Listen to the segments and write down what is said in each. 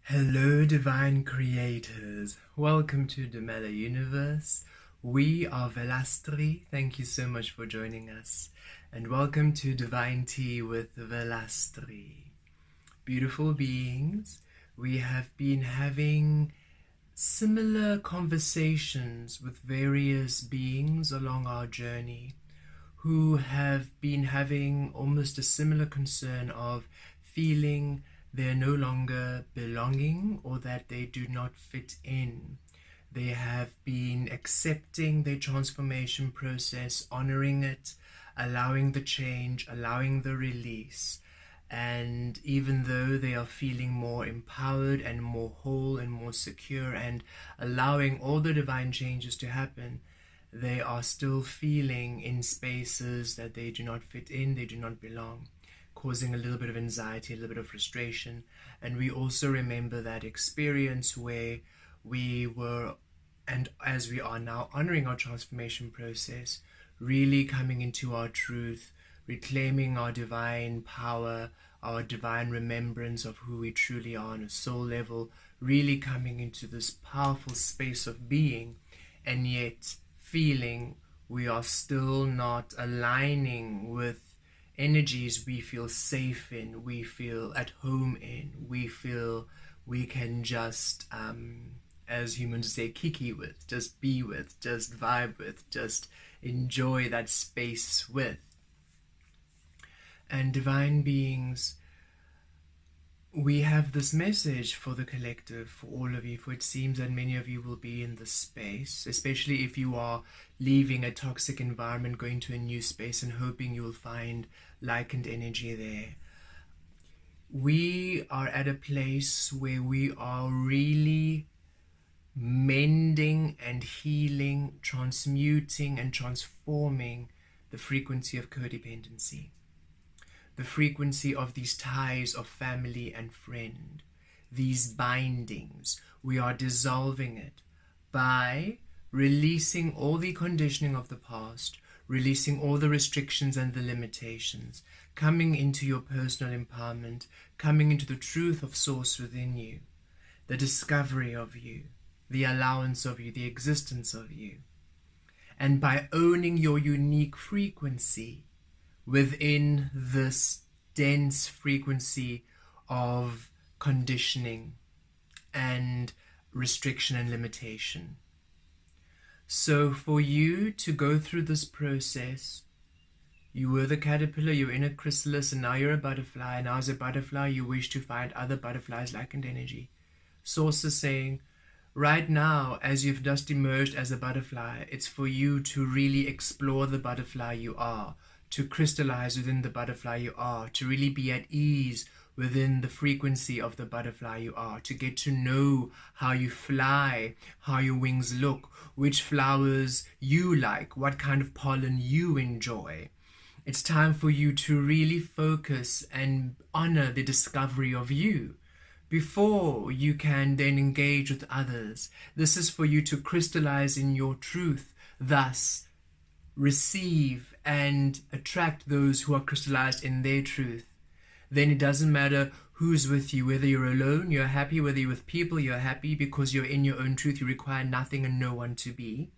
Hello, divine creators. Welcome to the Meta Universe. We are Vel'Astri. Thank you so much for joining us. And welcome to Divine Tea with Vel'Astri. Beautiful beings, we have been having similar conversations with various beings along our journey who have been having almost a similar concern of feeling they're no longer belonging or that they do not fit in. They have been accepting their transformation process, honoring it, allowing the change, allowing the release. And even though they are feeling more empowered and more whole and more secure and allowing all the divine changes to happen, they are still feeling in spaces that they do not fit in, they do not belong, causing a little bit of anxiety, a little bit of frustration. And we also remember that experience where we were, and as we are now honoring our transformation process, really coming into our truth, reclaiming our divine power, our divine remembrance of who we truly are on a soul level, really coming into this powerful space of being, and yet feeling we are still not aligning with energies we feel safe in, we feel at home in, we feel we can just, as humans say, kiki with, just be with, just vibe with, just enjoy that space with. And divine beings, we have this message for the collective, for all of you, for it seems that many of you will be in this space, especially if you are leaving a toxic environment, going to a new space and hoping you will find likened energy there. We are at a place where we are really mending and healing, transmuting and transforming the frequency of codependency, the frequency of these ties of family and friend, these bindings. We are dissolving it by releasing all the conditioning of the past, releasing all the restrictions and the limitations, coming into your personal empowerment, coming into the truth of source within you, the discovery of you, the allowance of you, the existence of you. And by owning your unique frequency within this dense frequency of conditioning and restriction and limitation. So for you to go through this process, you were the caterpillar, you're in a chrysalis, and now you're a butterfly. Now as a butterfly, you wish to find other butterflies like in energy. Source is saying, right now, as you've just emerged as a butterfly, it's for you to really explore the butterfly you are, to crystallize within the butterfly you are, to really be at ease within the frequency of the butterfly you are, to get to know how you fly, how your wings look, which flowers you like, what kind of pollen you enjoy. It's time for you to really focus and honor the discovery of you before you can then engage with others. This is for you to crystallize in your truth, thus receive and attract those who are crystallized in their truth. Then it doesn't matter who's with you, whether you're alone, you're happy, whether you're with people, you're happy because you're in your own truth, you require nothing and no one to be.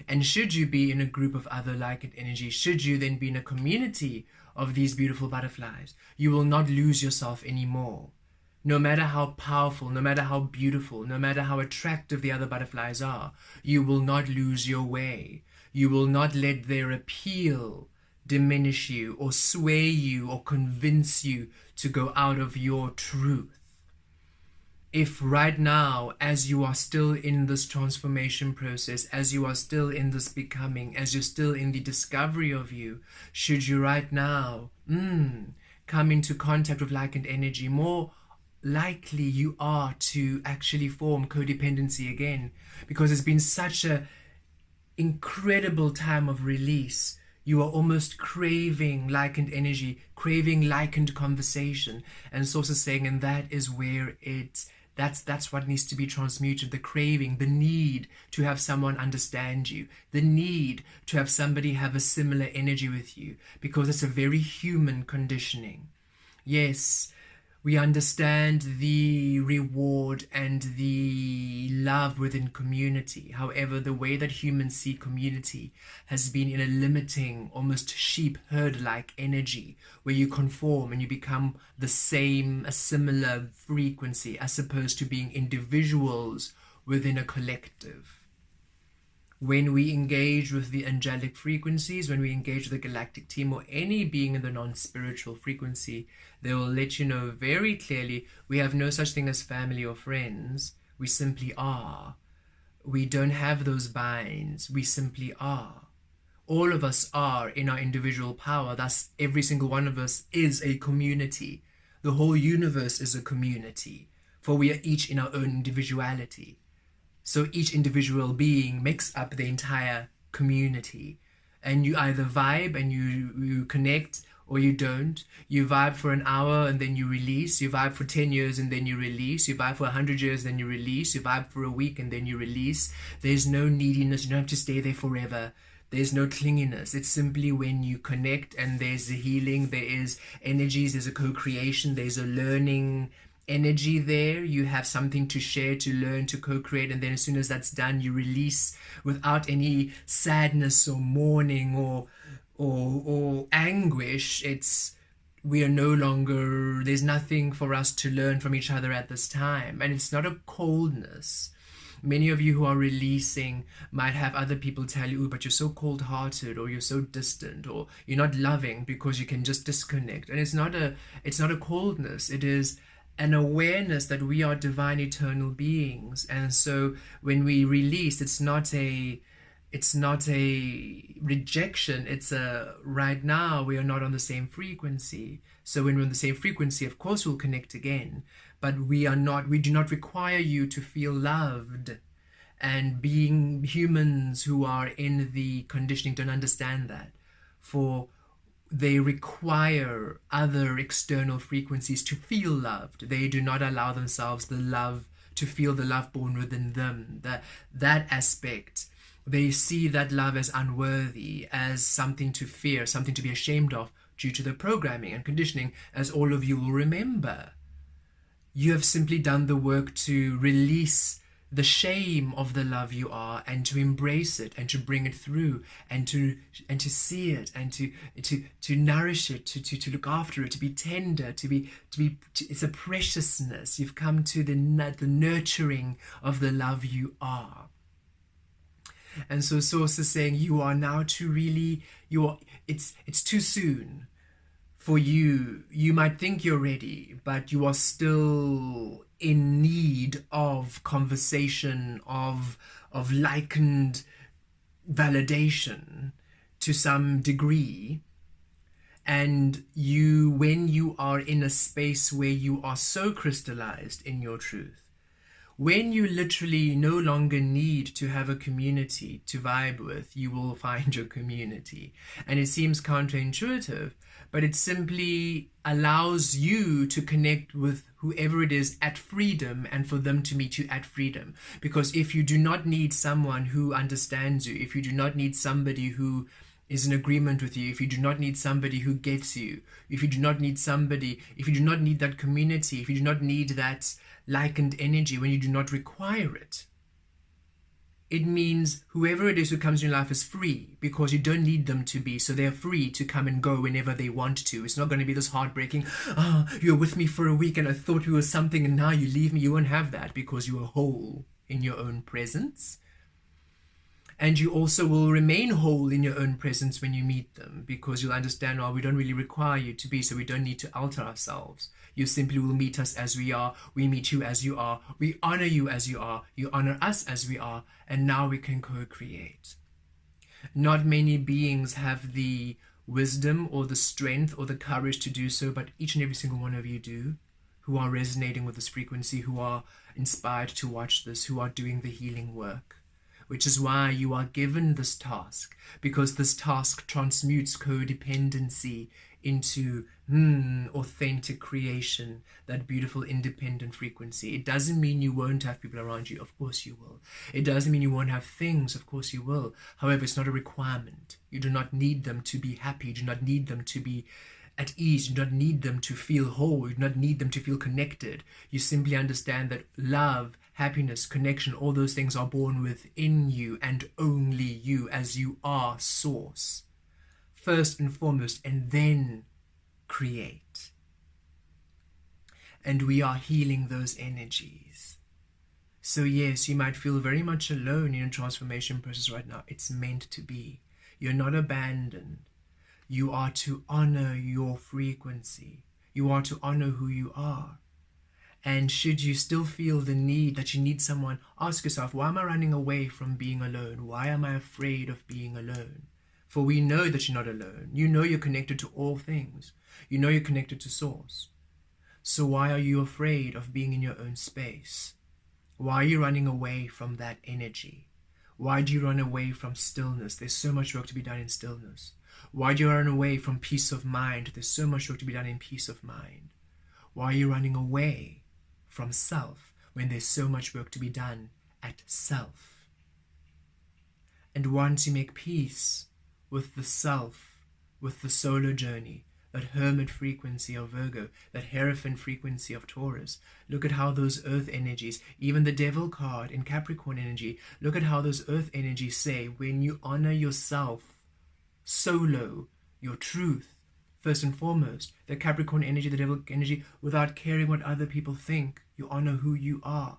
And should you be in a group of other like energy, should you then be in a community of these beautiful butterflies, you will not lose yourself anymore. No matter how powerful, no matter how beautiful, no matter how attractive the other butterflies are, you will not lose your way. You will not let their appeal diminish you or sway you or convince you to go out of your truth. If right now, as you are still in this transformation process, as you are still in this becoming, as you're still in the discovery of you, should you right now come into contact with likened energy, more likely you are to actually form codependency again, because it's been such a incredible time of release. You are almost craving likened energy, craving likened conversation, and Source is saying, and that is where that's what needs to be transmuted, the craving, the need to have someone understand you, the need to have somebody have a similar energy with you, because it's a very human conditioning. Yes, We understand the reward and the love within community. However, the way that humans see community has been in a limiting, almost sheep herd-like energy, where you conform and you become the same, a similar frequency, as opposed to being individuals within a collective. When we engage with the angelic frequencies, when we engage with the galactic team or any being in the non-spiritual frequency, they will let you know very clearly, we have no such thing as family or friends. We simply are. We don't have those binds. We simply are. All of us are in our individual power. Thus, every single one of us is a community. The whole universe is a community, for we are each in our own individuality. So each individual being makes up the entire community. And you either vibe and you connect, or you don't. You vibe for an hour and then you release. You vibe for 10 years and then you release. You vibe for 100 years, then you release. You vibe for a week and then you release. There's no neediness. You don't have to stay there forever. There's no clinginess. It's simply when you connect and there's a healing, there is energies, there's a co-creation, there's a learning energy there. You have something to share, to learn, to co-create, and then as soon as that's done, you release without any sadness or mourning or anguish. We are no longer, there's nothing for us to learn from each other at this time. And it's not a coldness. Many of you who are releasing might have other people tell you, but you're so cold-hearted, or you're so distant, or you're not loving because you can just disconnect. And it's not a coldness. It is an awareness that we are divine eternal beings. And so when we release, it's not a rejection. It's right now we are not on the same frequency. So when we're on the same frequency, of course we'll connect again, but we do not require you to feel loved. And being humans who are in the conditioning don't understand that, for they require other external frequencies to feel loved. They do not allow themselves to feel the love born within them. That aspect, they see that love as unworthy, as something to fear, something to be ashamed of, due to the programming and conditioning, as all of you will remember. You have simply done the work to release the shame of the love you are, and to embrace it, and to bring it through, and to see it, and to nourish it, to look after it, to be tender, it's a preciousness. You've come to the nurturing of the love you are. And so Source is saying you are now to really, it's too soon for you. You might think you're ready, but you are still in need of conversation, of likened validation to some degree. And when you are in a space where you are so crystallized in your truth, when you literally no longer need to have a community to vibe with, you will find your community. And it seems counterintuitive, but it simply allows you to connect with whoever it is at freedom, and for them to meet you at freedom. Because if you do not need someone who understands you, if you do not need somebody who is in agreement with you, if you do not need somebody who gets you, if you do not need that community, if you do not need that likened energy, when you do not require it, it means whoever it is who comes in your life is free, because you don't need them to be. So they're free to come and go whenever they want to. It's not going to be this heartbreaking, you're with me for a week and I thought we were something and now you leave me. You won't have that, because you are whole in your own presence. And you also will remain whole in your own presence when you meet them, because you'll understand, we don't really require you to be, so we don't need to alter ourselves. You simply will meet us as we are. We meet you as you are. We honor you as you are. You honor us as we are. And now we can co-create. Not many beings have the wisdom or the strength or the courage to do so, but each and every single one of you do, who are resonating with this frequency, who are inspired to watch this, who are doing the healing work. Which is why you are given this task, because this task transmutes codependency into authentic creation, that beautiful independent frequency. It doesn't mean you won't have people around you. Of course you will. It doesn't mean you won't have things. Of course you will. However, it's not a requirement. You do not need them to be happy. You do not need them to be at ease. You do not need them to feel whole. You do not need them to feel connected. You simply understand that love, happiness, connection, all those things are born within you and only you, as you are source. First and foremost, and then create. And we are healing those energies. So yes, you might feel very much alone in a transformation process right now. It's meant to be. You're not abandoned. You are to honor your frequency. You are to honor who you are. And should you still feel the need that you need someone, ask yourself, why am I running away from being alone? Why am I afraid of being alone? For we know that you're not alone. You know you're connected to all things. You know you're connected to Source. So why are you afraid of being in your own space? Why are you running away from that energy? Why do you run away from stillness? There's so much work to be done in stillness. Why do you run away from peace of mind? There's so much work to be done in peace of mind. Why are you running away from self when there's so much work to be done at self? And once you make peace with the self, with the solar journey, that hermit frequency of Virgo, that Hierophant frequency of Taurus, look at how those earth energies, even the devil card in Capricorn energy, look at how those earth energies say, when you honor yourself, solo, your truth, first and foremost, the Capricorn energy, the devil energy, without caring what other people think, you honor who you are.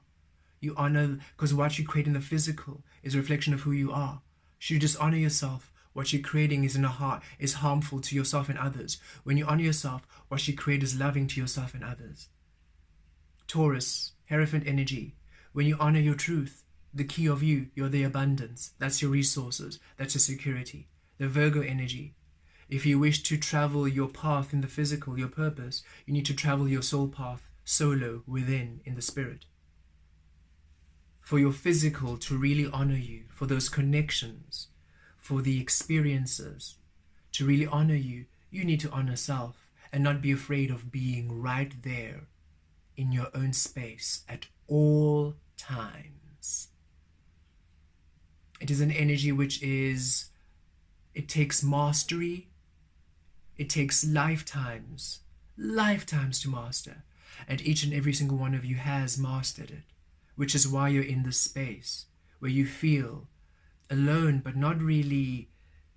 You honor, because what you create in the physical is a reflection of who you are. Should you just honor yourself, what you're creating is in a heart, is harmful to yourself and others. When you honor yourself, what you create is loving to yourself and others. Taurus, Hierophant energy, when you honor your truth, the key of you, you're the abundance. That's your resources. That's your security. The Virgo energy, if you wish to travel your path in the physical, your purpose, you need to travel your soul path solo, within, in the spirit. For your physical to really honor you, for those connections, for the experiences, to really honor you, you need to honor self and not be afraid of being right there in your own space at all times. It is an energy which is, it takes mastery, it takes lifetimes to master, and each and every single one of you has mastered it, which is why you're in this space where you feel alone, but not really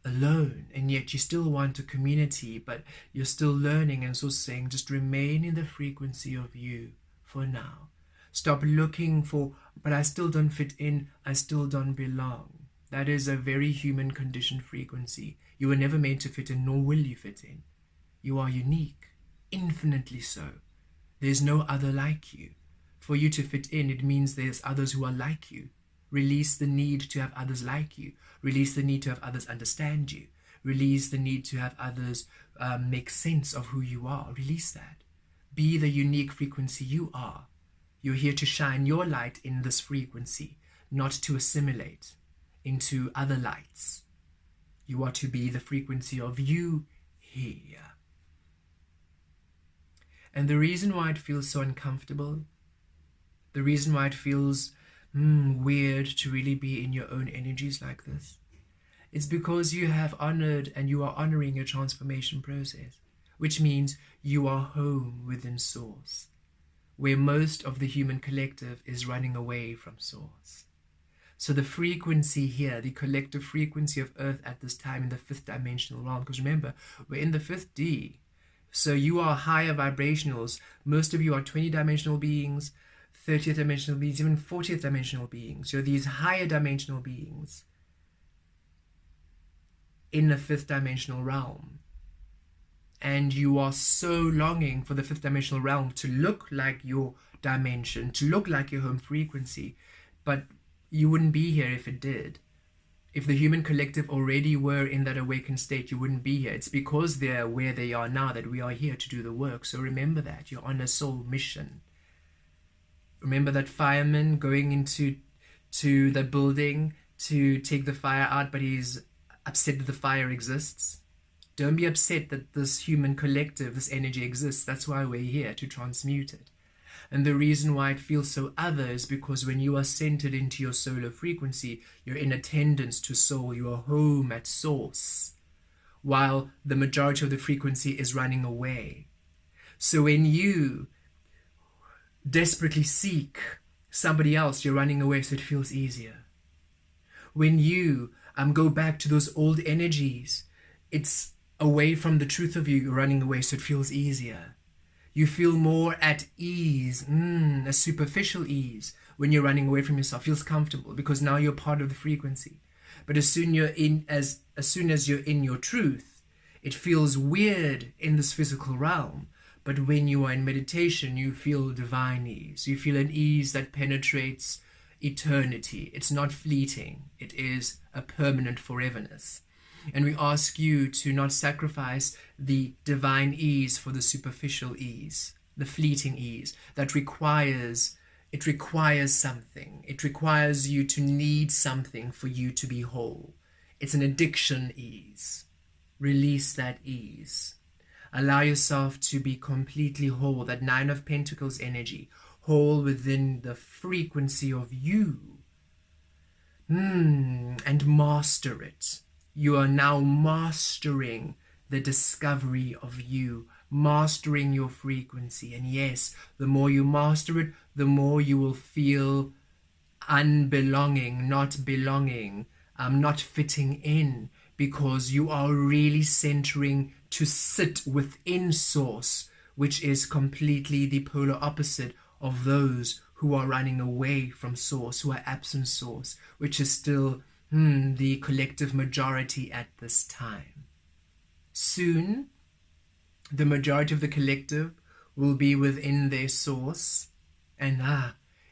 alone, and yet you still want a community, but you're still learning, and so saying, just remain in the frequency of you for now. Stop looking for, but I still don't fit in, I still don't belong. That is a very human conditioned frequency. You were never made to fit in, nor will you fit in. You are unique, infinitely so. There's no other like you. For you to fit in, it means there's others who are like you. Release the need to have others like you. Release the need to have others understand you. Release the need to have others make sense of who you are. Release that. Be the unique frequency you are. You're here to shine your light in this frequency, not to assimilate into other lights. You are to be the frequency of you here. And the reason why it feels so uncomfortable, the reason why it feels weird to really be in your own energies like this, it's because you have honored and you are honoring your transformation process, which means you are home within Source, where most of the human collective is running away from Source. So the frequency here, the collective frequency of Earth at this time in the 5th dimensional realm, because remember, we're in the 5th D, so you are higher vibrationals. Most of you are 20 dimensional beings, 30th dimensional beings, even 40th dimensional beings. You're these higher dimensional beings in the 5th dimensional realm. And you are so longing for the 5th dimensional realm to look like your dimension, to look like your home frequency. But you wouldn't be here if it did. If the human collective already were in that awakened state, you wouldn't be here. It's because they're where they are now that we are here to do the work. So remember that. You're on a soul mission. Remember that fireman going into the building to take the fire out, but he's upset that the fire exists. Don't be upset that this human collective, this energy exists. That's why we're here, to transmute it. And the reason why it feels so other is because when you are centered into your solar frequency, you're in attendance to soul, you are home at Source. while the majority of the frequency is running away. So when you desperately seek somebody else, you're running away, so it feels easier. When you go back to those old energies, it's away from the truth of you, you're running away, so it feels easier. You feel more at ease, a superficial ease, when you're running away from yourself. Feels comfortable because now you're part of the frequency. But as soon as you're in your truth, it feels weird in this physical realm. But when you are in meditation, you feel divine ease. You feel an ease that penetrates eternity. It's not fleeting. It is a permanent foreverness. And we ask you to not sacrifice the divine ease for the superficial ease, the fleeting ease that requires something. It requires you to need something for you to be whole. It's an addiction ease. Release that ease. Allow yourself to be completely whole, that Nine of Pentacles energy, whole within the frequency of you. And master it. You are now mastering the discovery of you, mastering your frequency. And yes, the more you master it, the more you will feel unbelonging, not belonging, not fitting in, because you are really centering to sit within Source, which is completely the polar opposite of those who are running away from Source, who are absent Source, which is still the collective majority at this time. Soon, the majority of the collective will be within their Source, and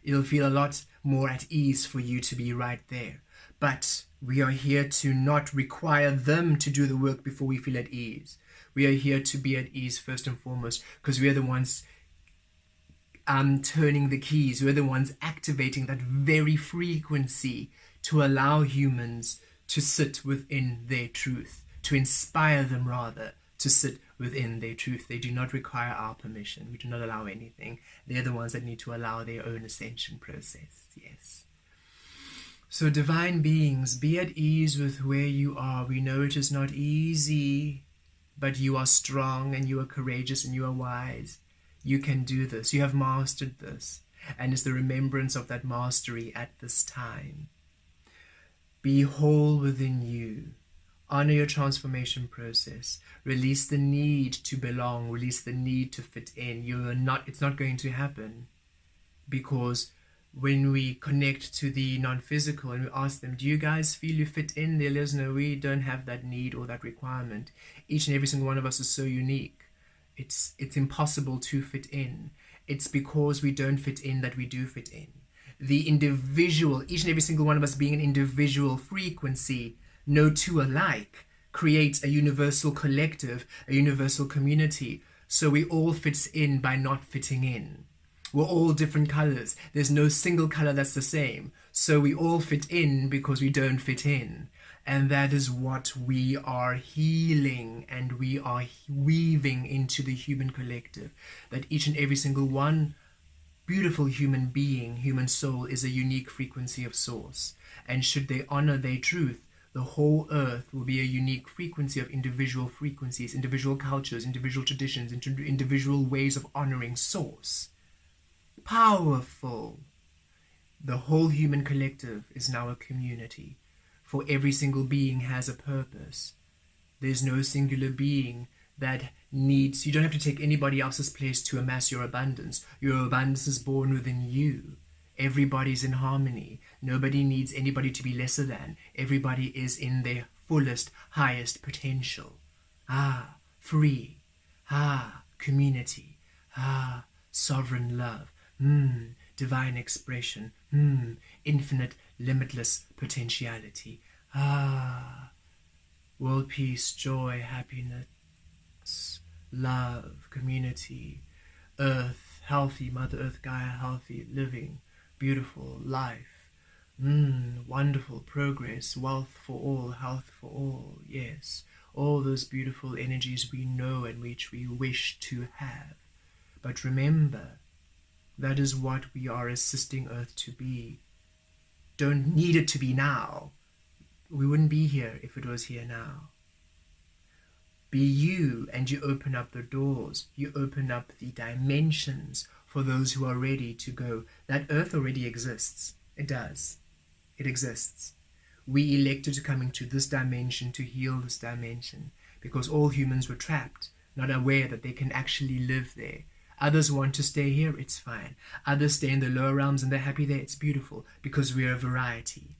it'll feel a lot more at ease for you to be right there. But we are here to not require them to do the work before we feel at ease. We are here to be at ease first and foremost, because we are the ones turning the keys. We're the ones activating that very frequency to allow humans to sit within their truth, to inspire them rather to sit within their truth. They do not require our permission. We do not allow anything. They're the ones that need to allow their own ascension process. Yes. So divine beings, be at ease with where you are. We know it is not easy, but you are strong and you are courageous and you are wise. You can do this. You have mastered this. And it's the remembrance of that mastery at this time. Be whole within you. Honor your transformation process. Release the need to belong. Release the need to fit in. It's not going to happen. Because when we connect to the non-physical and we ask them, do you guys feel you fit in? They let us know we don't have that need or that requirement. Each and every single one of us is so unique. It's impossible to fit in. It's because we don't fit in that we do fit in. The individual, each and every single one of us being an individual frequency, no two alike, creates a universal collective, a universal community. So we all fit in by not fitting in. We're all different colors. There's no single color that's the same. So we all fit in because we don't fit in. And that is what we are healing and we are weaving into the human collective. That each and every single one, beautiful human being, human soul, is a unique frequency of Source. And should they honor their truth, the whole earth will be a unique frequency of individual frequencies, individual cultures, individual traditions, individual ways of honoring Source. Powerful. The whole human collective is now a community. For every single being has a purpose. There's no singular being that needs, you don't have to take anybody else's place to amass your abundance. Your abundance is born within you. Everybody's in harmony. Nobody needs anybody to be lesser than. Everybody is in their fullest, highest potential. Free. Community. Sovereign love. Divine expression. Infinite, limitless potentiality. World peace, joy, happiness, love, community, earth, healthy, Mother Earth, Gaia, healthy, living, beautiful, life, wonderful, progress, wealth for all, health for all, yes, all those beautiful energies we know and which we wish to have. But remember, that is what we are assisting Earth to be. Don't need it to be now. We wouldn't be here if it was here now. Be you, and you open up the doors. You open up the dimensions for those who are ready to go. That earth already exists. It does. It exists. We elected to come into this dimension to heal this dimension because all humans were trapped, not aware that they can actually live there. Others want to stay here, it's fine. Others stay in the lower realms and they're happy there, it's beautiful, because we are a variety.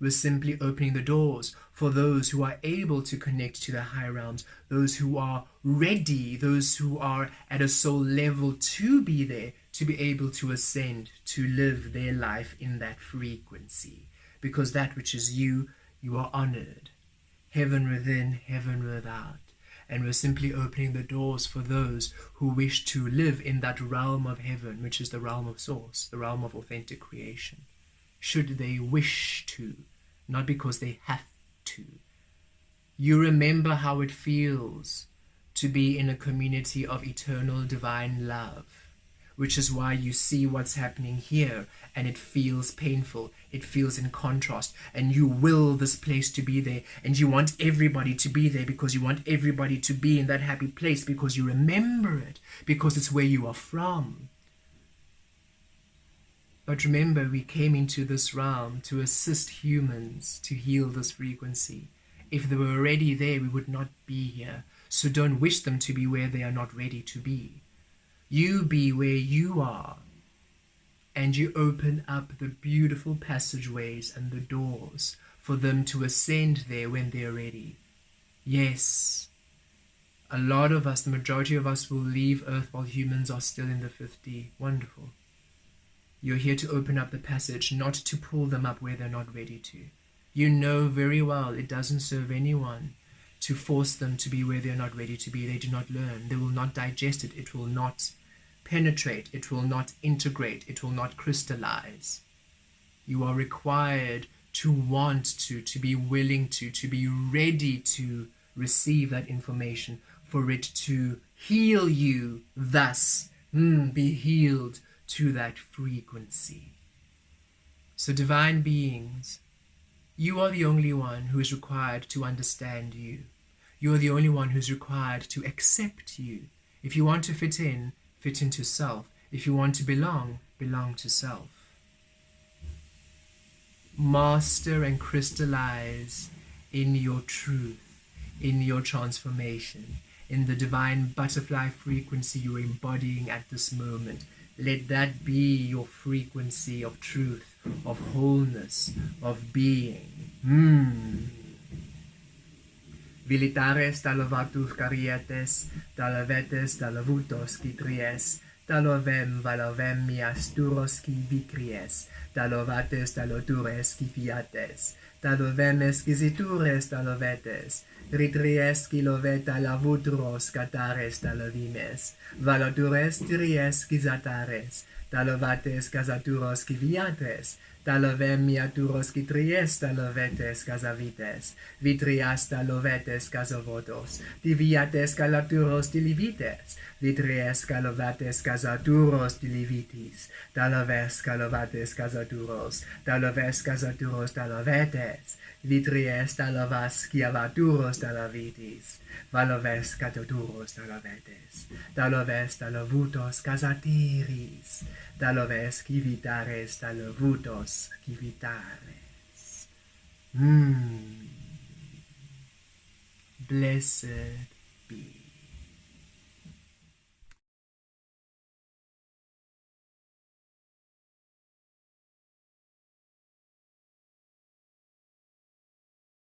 We're simply opening the doors for those who are able to connect to the high realms, those who are ready, those who are at a soul level to be there, to be able to ascend, to live their life in that frequency. Because that which is you, you are honored. Heaven within, heaven without. And we're simply opening the doors for those who wish to live in that realm of heaven, which is the realm of source, the realm of authentic creation. Should they wish to, not because they have to. You remember how it feels to be in a community of eternal divine love, which is why you see what's happening here and it feels painful, it feels in contrast, and you will this place to be there, and you want everybody to be there because you want everybody to be in that happy place because you remember it, because it's where you are from. But remember, we came into this realm to assist humans to heal this frequency. If they were already there, we would not be here. So don't wish them to be where they are not ready to be. You be where you are, and you open up the beautiful passageways and the doors for them to ascend there when they're ready. Yes, a lot of us, the majority of us, will leave Earth while humans are still in the 50. Wonderful. You're here to open up the passage, not to pull them up where they're not ready to. You know very well it doesn't serve anyone to force them to be where they're not ready to be. They do not learn. They will not digest it. It will not penetrate. It will not integrate. It will not crystallize. You are required to want to be willing to be ready to receive that information, for it to heal you, thus be healed to that frequency. So divine beings, you are the only one who is required to understand you. You are the only one who's required to accept you. If you want to fit into self. If you want to belong to self. Master and crystallize in your truth, in your transformation, in the divine butterfly frequency you are embodying at this moment. Let that be your frequency of truth, of wholeness, of being. Vilitares talavatus carietes, talavetes talavutos kitries, talovem valovem mias turos ki vicries, talovates talotures ki fiates, talovem esquisitures talovetes, ritries ki loveta lavutros catares talavimes, valotures tries quizatares, talovates casaturos ki viates, talovem miaturos ki tries talovetes casavites, vitrias talovetes casavotos, diviates calaturos dilivites, vitries calovates casaturos dilivitis, taloves calovates casaturos, taloves casaturos talovetes, vitries talovas chiavaturos talavitis, valoves cataturos talavetes, taloves talavutos casatiris, taloves civitares talavutos civitares. Blessed be.